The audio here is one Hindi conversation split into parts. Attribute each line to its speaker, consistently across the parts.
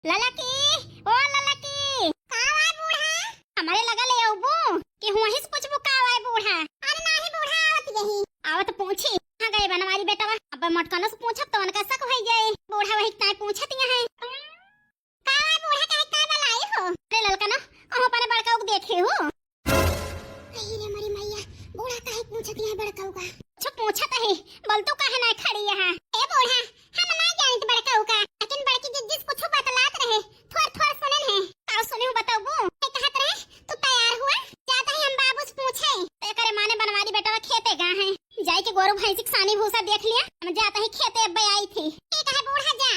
Speaker 1: ललकी, ओ ललकी, कहाँ है बूढ़ा? हमारे लगा ले अबू कि वहीं से कुछ बुकावा है बूढ़ा। अरे नहीं बूढ़ा आवत यही। आवत पूछी कहाँ गए बनवारी बेटवा? अब मटकाना से पूछब तो उनका शक हो जाए। बूढ़ा वही काय पूछत यहाँ है। कहाँ है बूढ़ा काय काय बलाई हो? अरे ललका ना कहाँ पर बड़का को देखे हो? अरे मरी मैया बूढ़ा काहे पूछत यहाँ बड़का का? अच्छा पूछत है बोल तो काहे ना खड़ी यहाँ? ए बूढ़ा हम ना जानत बड़का का लेकिन बड़की जिस कुछ बतलात रहे थोड़ थोड़ सुनन है। का सुने हो बताओ बू? ए कहत रहे तू तैयार हुआ जाता ही हम बाबू से पूछे तो करे माने बनवारी बेटा खेते गा है जाई के गोरु भैंस की सानी भूसा देख लिया हम जाता ही खेते अब आई थी। ए कहे बूढ़ा जा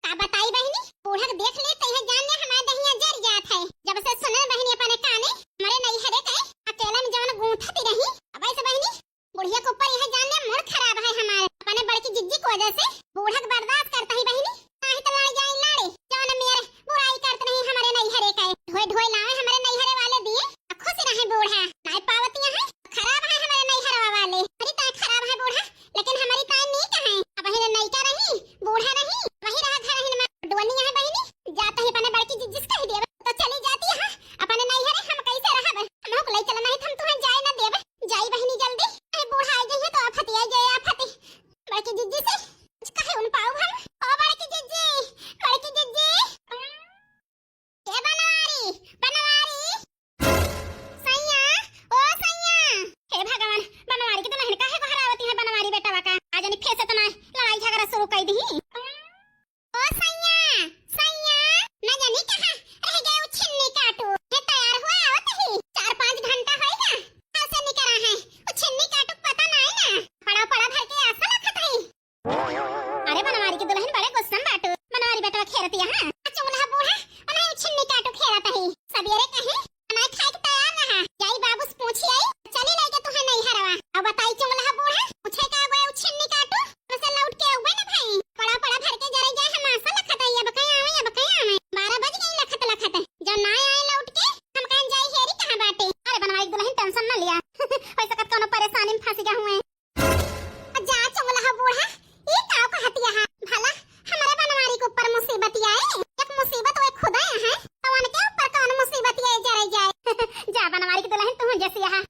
Speaker 1: का बताई बहनी बूढ़ा देख ले तई जान ले हमारे दहिया जर जात है जब से सुनन बहनी अपने काने हमारे नहीं हरे कहे अकेला में जवन गूंथती रही। अब ऐसे बहनी बुढ़िया के ऊपर यह जान ले मूड खराब है हमारे अपने बड़की जिज्जी की वजह से बूढ़ा को बर्दाश्त करता ही बहनी नहीं तो लड़ जाए लाड़े जवन मेरे बुराई करते नहीं हमारे नहीं हरे कहे ढोए ढोए लाए हमारे नहीं हरे वाले दिए खुश रहे बूढ़ा नहीं पावतियां है खराब है हमारे नहीं हरवा वाले अरे ता खराब है बूढ़ा लेकिन हमारी ता नहीं कहे अब ही नहीं का रही बूढ़ा नहीं वही रहा घर ही में डोनी है बहनी जाता ही अपने बड़की जिज्जी कह दे तो चली जाती है अपने नहीं हरे हम कैसे रहब हम को ले चल नहीं हम तुम्हें जाए ना देब जाई बहनी जल्दी अरे बूढ़ा आ गई है तो आफत आई गई आफत बड़की जिज्जी से कुछ कहे उन पाऊ हम ओ बड़की जिज्जी ए बनवारी बनवारी सैया ओ सैया हे भगवान बनवारी की तो नहीं काहे को हरावती है बनवारी बेटा का आज नहीं फेसे तो ना लड़ाई झगड़ा शुरू कर दी। ओ सैया सैया ना जानी कहां रह गए वो छिन्नी काटू ये तैयार हुआ आवत ही 4-5 घंटा होएगा ऐसे नहीं करा है वो छिन्नी काटू पता नहीं ना पड़ा पड़ा भर के आसा रखत है। अरे बनवारी की दुल्हन बड़े गुस्सा बाटू बनवारी बेटा खेलती है हां चुगला बूढ़ा अना छिन्नी काटू खेलत है सबेरे कहे अना खाए के तैयार रहा जाई बाबू से पूछी आई चली लेके तुहे नहीं हरवा अब बताई चुगला बूढ़ा पूछे का गए छिन्नी काटू से लौट के आवे ना भाई पड़ा पड़ा भर के जरे जाए हम आसा लखत है अब कहीं आवे 12 बज गई लखत जब ना आए लौट के हम कहीं जाई हेरी कहां बाटे। अरे बनवारी दुल्हन टेंशन ना लिया ऐसा कत कोनो परेशानी में फंस गया हुए जा चुगला बूढ़ा ये काव का हतिया है भला हमारे बनवारी के ऊपर मुसीबत आए एक मुसीबत वो खुदा है तो उनके ऊपर कौन मुसीबत आए जरे जाए जा बनवारी की दुल्हन तू जैसी है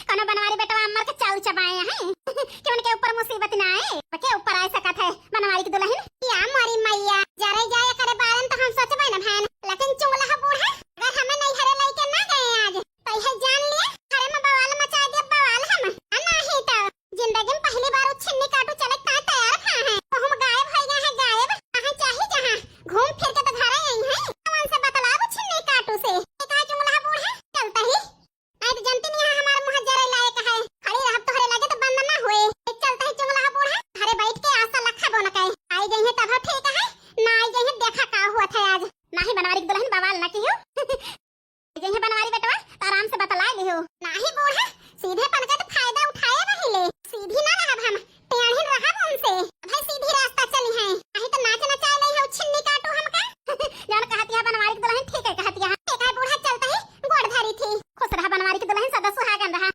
Speaker 1: कोनो बनवारी बेटा अम्मा के चाल चबाए हैं कि उनके ऊपर मुसीबत ना आए के ऊपर आ सकत है बनवारी की दुल्हन या मारी मैया जरे जाए करे बारन तो हम सोचबे ना बहन लेकिन चुगला बूढ़ा अगर हमें नहीं हरे लेके ना गए आज तो यह जान लिया हरे में बवाल मचा दे बवाल हम नहीं तो जिंदगी में पहली बार छिन्नी काटू चले का तैयार खा है तो हम गायब हो गए हैं गायब कहां चाहे जहां घूम फिर के तो घर आई हैं कौन से बतलाओ छिन्नी काटू से कहा चुगला बूढ़ा चलता ही आई तो जानती नहीं है हमारे मुंह जरे लायक है खड़ी रह तो हरे लगे तो बंद ना होए चलता ही चुगला बूढ़ा घरे बैठ के आशा लखा बोना कहे आई गई है तब ठीक है ना आई गई है देखा का हुआ था आज नाही बनवारी की दुल्हन बवाल ना कियो आई गई बनवारी बेटवा आराम से बतला लियो नाही बूढ़ा सीधे पन का तो फायदा उठाए नहीं ले सीधी ना रहब हम टेढ़ी रहब हमसे भाई सीधी रास्ता चली है नहीं तो नाच नचाए नहीं हो छिन्नी काटू हमका जान कहती है बनवारी की दुल्हन ठीक है कहती है ठीक है बूढ़ा चलता ही गोड़ धरी थी खुश रहा बनवारी की दुल्हन सदा सुहागन रहा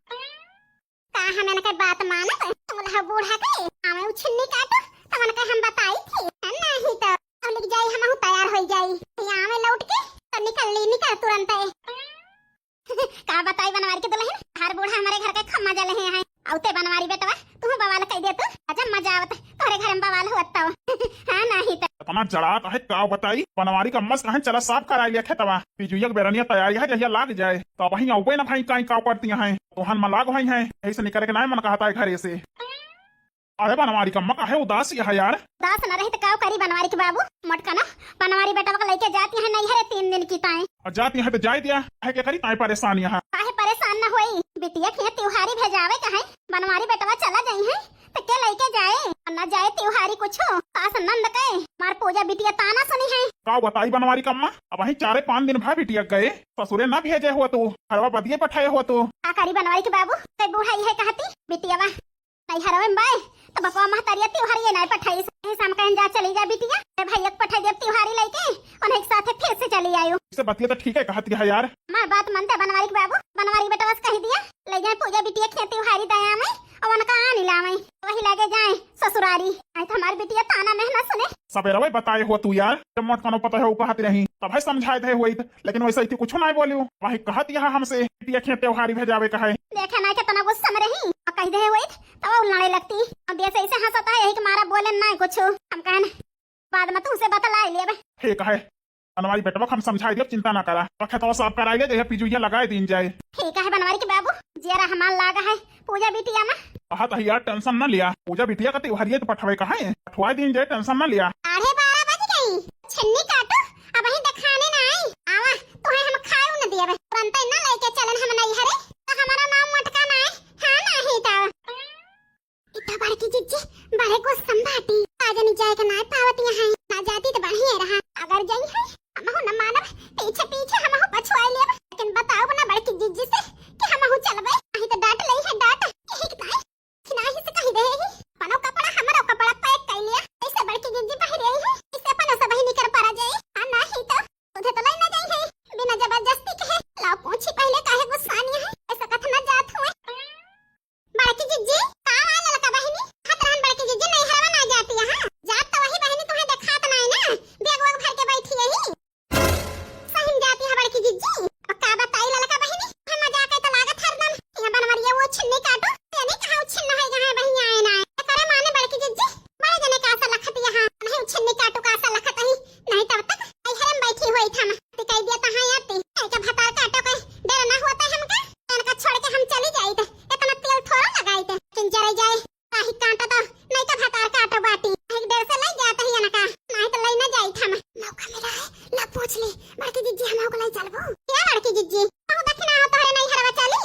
Speaker 1: का हमें ना बात मानत चुगला बूढ़ा के हमें छिन्नी काटू तमन का हम बताई थी नहीं तो अब लग जाई हम तैयार हो जाई यहां में लौट के तो निकल तुरंत का बताई बनवारी की दुल्हन हर बूढ़ा हमारे घर का खम्मा जले हैं औते बनवारी बेटवा तू बवाल कह दे तो अच्छा मजा आवत तोरे घर में बवाल होता हां नहीं तो
Speaker 2: अपना जड़ात है का बताई बनवारी का मस्त कहां चला साफ करा लिया खेतवा पिजुयक बेरनिया तैयारी है जहिया लाग जाए तो वहीं औबे ना भाई काई का करती हैं तो हन में लाग भाई हैं ऐसे निकल के ना मन कहता है घरे से। अरे बनवारी का मक्का है उदास है यार
Speaker 1: उदास न रही तो काव करी बनवारी के बाबू मटका ना बनवारी बेटा को लेके जाती है नहीं हरे 3 दिन की ताए
Speaker 2: और जाती है तो जाए दिया है क्या करी ताए परेशानी है
Speaker 1: काहे परेशान न होई बिटिया के त्योहारी भेजावे कहे बनवारी बेटवा चला जाई है तो के लेके जाए न जाए त्योहारी कुछ सास नंद कहे मार पूजा बिटिया ताना सुनी है
Speaker 2: का बताई बनवारी का अम्मा अब वहीं 4-5 दिन भाई बिटिया गए ससुरे ना भेजे हुआ तो हरवा बदिये पठाए हुआ तो
Speaker 1: का करी बनवारी के बाबू ते बुढ़ाई है कहती बिटिया वा नहीं हरवे में बाय तो बपवा महतारिया त्योहारी नहीं पठाई शाम कहीं जा चली जा बिटिया भैया पठाई देव त्योहारी लेके उन्हें एक साथ फिर से चली आयो
Speaker 2: इसे बतिया तो ठीक है कहती है यार
Speaker 1: मां बात मानते बनवारी के बाबू बनवारी बेटा बस कह दिया ले जाए पूजा बिटिया खे त्योहारी दया में और उनका आनी लावे वही लगे जाए ससुरारी। आई तो हमारी बिटिया ताना मेहनत सुने।
Speaker 2: सबेरा वही बताए हो तू यार, जब मोट कनो पता है वो कहती रही तब है समझाए थे हुई, लेकिन वैसे ही कुछ नहीं बोली। वही कहती है हमसे बिटिया खेत त्योहारी भेजावे का है।
Speaker 1: देखे ना कितना गुस्सा में रही और कह दे हुई तब वो लड़ने लगती और देश ऐसे हंसता है यही कि मारा बोले ना कुछ हम कहन बाद में तुमसे बतला लिए।
Speaker 2: ठीक है बनवारी बेटवा हम समझाई दियो, चिंता ना करा। तो खेतवा साफ कराई ले जगह पिजुइया लगाए दिन जाए।
Speaker 1: ठीक है बनवारी के बाबू जेरा हमार लागा है पूजा बिटिया में।
Speaker 2: कहा था यार टेंशन न लिया, पूजा बिटिया का त्योहारिये तो पठवे का है, पठवाए दिन जाए टेंशन न लिया।
Speaker 1: 12:30 बज गई छन्नी काटो अब वही दिखाने ना आई आवा तो है हम खाए न दिए तुरंत ना लेके चलन हम नहीं हरे तो हमारा नाम मटका ना है। हां नहीं तो इतना बड़की जिज्जी बड़े को संभाती आज नहीं जाए के ना पावती है ना जाती तो बढ़िया रहा। अगर जाई है हम हो न मानव पीछे पीछे हम हो पछुआ ले, लेकिन बताओ ना बड़की जिज्जी से कि हम हो चलबे नहीं तो डांट लई है डांट एक ताई खिनाही से कहि दे ही पनो कपड़ा हमरो कपड़ा पैक कर लिया ऐसे बड़की जिज्जी बाहर आई है इससे पनो सब ही निकर पड़ा जाए। हां नहीं तो तुझे तो लई ना जाई है बिना जबरदस्ती कहे लाओ पूछी पहले काहे गुस्सानी है ऐसा कथ ना जात हुए। बड़की जिज्जी का वाला लड़का बहनी खतरान बड़की जिज्जी नहीं हरवा ना जाती है। हां जात तो वही बहनी तुम्हें दिखात ना है ना बैग वग भर के बैठी है ही सही जाती है बड़की जिज्जी। और का बताई लड़का बहनी हम मजाक है तो लागत हरदम यहां बनवरिया वो छिन्नी काटो यानी कहां छिन्न है जहां बहनी आए ना करे माने बड़की जिज्जी बड़े जने का सा लखत यहां नहीं छिन्नी काटो का सा लखत ही नहीं तब तक आई हरम बैठी हुई था ते कह दिया कहां आती है का भता काटो के डर ना होता है हमका इनका छोड़ के हम चली जाई थे इतना तेल थोड़ा लगाई थे किन जरे जाए काहे कांटा तो नहीं तो भता काटो बाटी एक डर से ले जाता है इनका नहीं तो ले ना जाई था मौका मिला है ला पूछ ले बड़की जिज्जी हम को ले चलबो क्या बड़की जिज्जी बहु दखना हो तोरे नहीं हरवा चली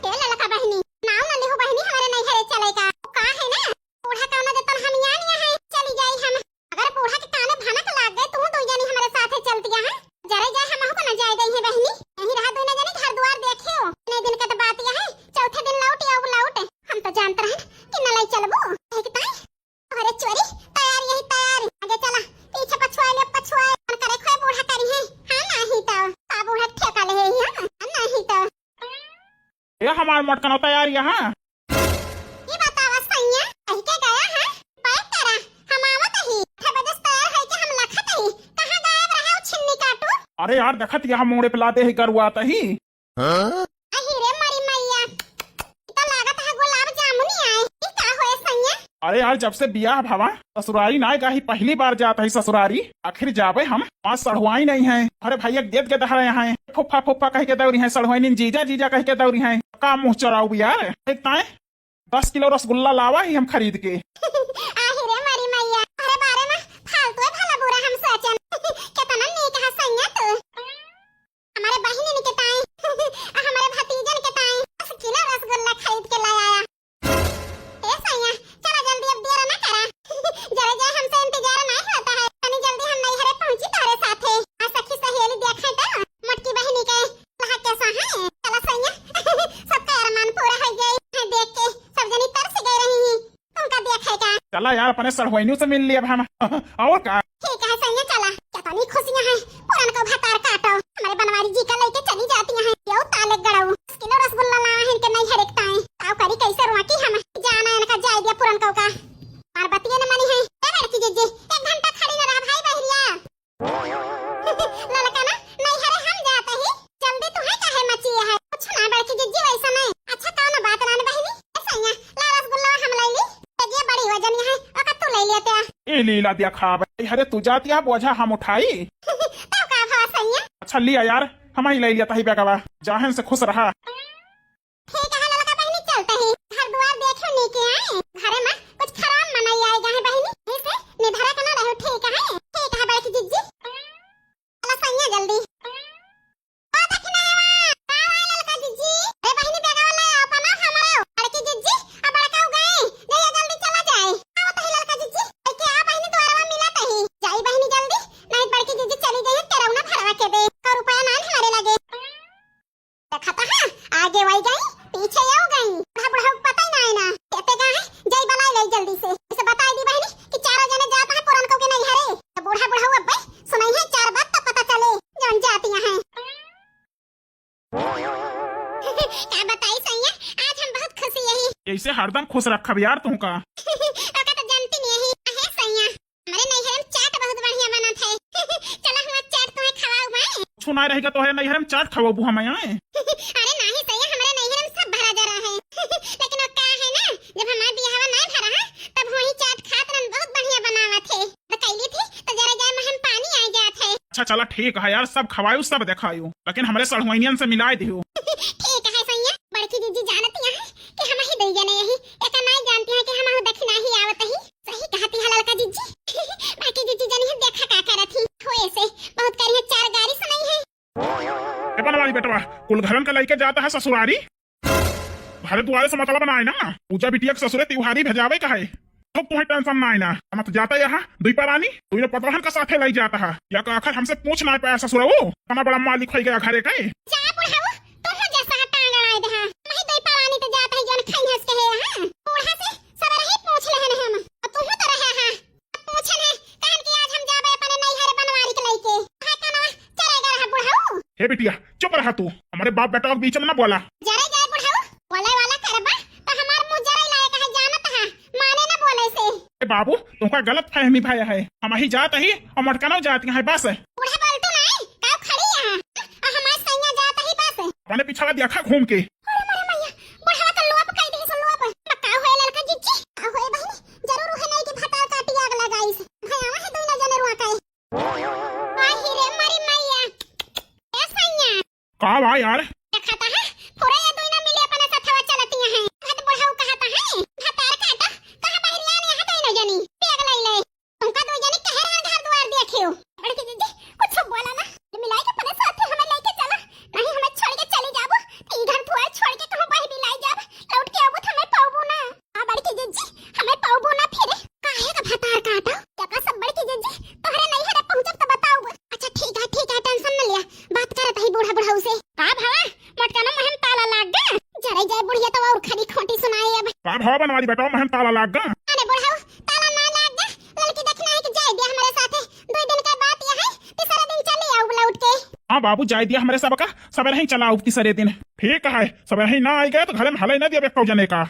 Speaker 1: तेल लका बहनी नाव ना लेहो बहनी हमारे नहीं हरे चलेगा का है ना बूढ़ा का ना जतन हम यानी है चली जाई हम अगर बूढ़ा के काने भनक लाग गए तू तो जानी हमारे साथ चलती है जरे जाए हम को ना जाए गई है बहनी यही रहा दो ना जानी घर द्वार देखियो इतने दिन का तो बात यह है चौथे दिन लौट या लौट हम तो जानते हैं कि न ले चलबो एक ताई अरे चोरी तैयार यही तैयार आगे चला पीछे पछुआ करे खोए बूढ़ा करी है। हां नहीं तो का बूढ़ा ठेका ले है हां नहीं तो
Speaker 2: ये हमार मटकनो तैयार यहाँ
Speaker 1: ये बतावा सैया कहीं के गया है पैक करा हम आवत ही बजस तैयार है कि हम लखत ही कहां गायब रहा छिन्नी काटू।
Speaker 2: अरे यार देखत यहाँ मोड़े पे लाते ही करुआत ही
Speaker 1: अही रे मरी मैया तो लागत है गुलाब जामुनी आए ई का होए सैया।
Speaker 2: अरे यार जब से बियाह भवा ससुरारी ना गई पहली बार जाता है ससुरारी आखिर जावे हम पांच सड़ुआई नहीं है। अरे भैया देत के दहरे यहाँ फुफ्फा फुफ्फा कह के दौरी है सड़ुआई जीजा जीजा कह के दौरी है का मुँह चराऊ यार एक ताए 10 किलो रसगुल्ला लावा ही हम खरीद के
Speaker 1: आही रे मरी मैया अरे बारे में फालतू भला बुरा हम सोचन कितना नीक है सैया तू हमारे बहिनी के ताई हमारे भतीजन के ताई 10 किलो रसगुल्ला खरीद के लाया ए सैया चला जल्दी अब देर ना करा जरा जाए हमसे इंतजार नहीं होता है तनी जल्दी हम नहीं हरे पहुंची तारे साथे आ सखी सहेली देखे तो मोटकी बहिनी के लहा कैसा है चला सैया सबका अरमान पूरा हो गई है देख के सब जनी तरस गई रही उनका देखेगा।
Speaker 2: चला यार अपने सड़ुआइनों से मिल लिया अब हम और का
Speaker 1: ठीक है सैया चला कितनी खुशियां हैं पुरान को भतार काटो हमारे बनवारी जी का लेके चली जाती हैं यो ताले गड़ाऊ 10 किलो रसगुल्ला ला है इनके नहीं हरेकता है ताऊ करी कैसे रुआकी हम जाना इनका जाय दिया पुरान को का मार बतिये न मनी है ए लड़की जीजी 1 घंटा खड़ी न रहा भाई बहरिया ललका ना नहीं हरे हम जाते ही जल्दी तू है काहे मची है कुछ ना लड़की जीजी वैसा नहीं अच्छा कौन बात ना बहनी ऐसा ला रसगुल्ला हम ले ली ये बड़ी वजन है और तू ले लेते
Speaker 2: ए लीला दिया खा अरे तू जाती है बोझा हम उठाई
Speaker 1: तो का भाव सैया
Speaker 2: अच्छा लिया यार हम ही ले लिया ताही बेगवा जाहन से खुश रहा।
Speaker 1: ठीक है ललका बहनी चलते ही घर द्वार देखो नी के आए घरे में कुछ खराब मनाई आएगा है बहनी इसे निधरा करना रहो ठीक है बड़की जिज्जी चला सैया जल्दी आ देखना है का ललका जिज्जी ए बहनी बेगवा ले आओ पना हमारे बड़की जिज्जी अब बड़का हो गए जल्दी जल्दी चला जाए आओ तो ललका जिज्जी के आ बहनी द्वारा मिला तही जाई बहनी जल्दी नहीं बड़की जिज्जी चली गई तेरा ना भरवा के दे का रुपया ना हमारे लगे देखा था
Speaker 2: ऐसे हरदम खुश रखब यार तुमका।
Speaker 1: ओका तो जानती नहीं है सैया हमारे नैहर में चाट बहुत बढ़िया बना था। चला हुआ चाट तुम्हें खवाऊं मैं।
Speaker 2: छुना रहेगा तो है नैहर में चाट खवाबू हम आए।
Speaker 1: अरे नहीं सैया हमारे नैहर में सब भरा जा रहा है। लेकिन वो क्या है ना जब हमारा बियाह नहीं भरा है तब वही चाट खात रन बहुत बढ़िया बनावा थे तो कैली थी तो जरा जरा में हम पानी आ जात है।
Speaker 2: अच्छा चला ठीक है यार, सब खवायू सब देखायू, लेकिन हमारे सड़हुइनियन से मिलाए दियो।
Speaker 1: ठीक है सैया बड़की दीदी जानती है कि हम ही दैया नहीं यही एक नहीं जानती है कि हम दक्षिणा ही आवत ही। सही कहती है लड़का जीजी। बाकी दीदी जानी है देखा का करत थी होए से बहुत करी है चार गाड़ी सुनाई है।
Speaker 2: ए बनवारी बेटवा कुल घरन का लइके जाता है ससुरारी, घर द्वारे से मतलब बनाए ना, पूजा बिटिया के ससुरे त्योहारी भेजावे का है तो तुम्हें टेंशन ना आना। हम तो जाता यहाँ दुई पारानी तुझे पतवाहन का साथे लाई जाता है या का आखिर हमसे पूछ ना पाया ससुरा वो कना बड़ा मालिक हो गया घरे का।
Speaker 1: जा बुढ़ाओ तुम हो जैसा टांग अड़ाए दे हां मैं दई पानी तो जाता है जन खाई हंस के है हां बूढ़ा से सब रही पूछ ले हैं हम और तुम तो रहे हां पूछे ने कहन कि आज हम जाबे अपने नैहर बनवारी के लइके हां कना चलेगा रहा बुढ़ाओ।
Speaker 2: हे बिटिया चुप रहा तू, हमारे बाप बेटा के बीच में ना बोला।
Speaker 1: जरे जाए बुढ़ाओ बोले वाला करबा तो हमार मुंह जरे लायक है जानत है माने ना बोले से।
Speaker 2: ए बाबू तुमका गलत फहमी भाई है, हम ही जात ही और मटकाना जाती है बस।
Speaker 1: बुढ़ा बोल तो नहीं काऊ खड़ी यहां और हमार सैया जाता ही बस।
Speaker 2: अपने पीछा देखा घूम के।
Speaker 1: अरे मरे मैया बुढ़ा का लोप कह दी सो लोप का होए लड़का जिच्ची का होए बहन जरूर है नहीं कि फटार काटी आग लगाई से भयावा है दोना जने रुआ का आ ही रे मरी मैया ए सैया
Speaker 2: का भाई यार
Speaker 1: देखता है पूरा ये दोना मिले अपने साथवा चलती हैं हद बुढ़ाऊ कहता है फटार काटा कहां बहरिया ने हद दोना जनी पेग लाई ले तुमका दो जनी कहर घर द्वार देखियो बड़की दीदी कुछ बोला ना मिलाई के अपने साथे हमें लेके चला नहीं हमें छोड़ के चली जाबो इधर द्वार छोड़ के कहूं बाहर भी लाई जाब लौट के आबो हमें पाऊबो ना आ बड़की दीदी हमें पाऊबो ना फिर काहे का फटार काटा जका सब बड़की दीदी तोहरे नहीं हरे पहुंचब तो बताऊब। अच्छा ठीक है टेंशन न लिया बात करत ही बूढ़ा बुढ़ाऊ से का भावा मटकाना महम ताला लाग गा जरे जाए बुढ़िया तो और खड़ी खोटी सुनाए अब
Speaker 2: का भाव बनवारी बेटा महम ताला लाग गा।
Speaker 1: अरे बुढ़ाऊ ताला ना लाग गा लड़की देखना है कि जाए दिया हमारे साथे 2 दिन का बात यह है तीसरा दिन चले आओ लौट के।
Speaker 2: हाँ बाबू जाए दिया हमारे सब का सब नहीं चला तीसरे दिन। ठीक है सब नहीं ना आई गए तो घर में हले न दिया जने का।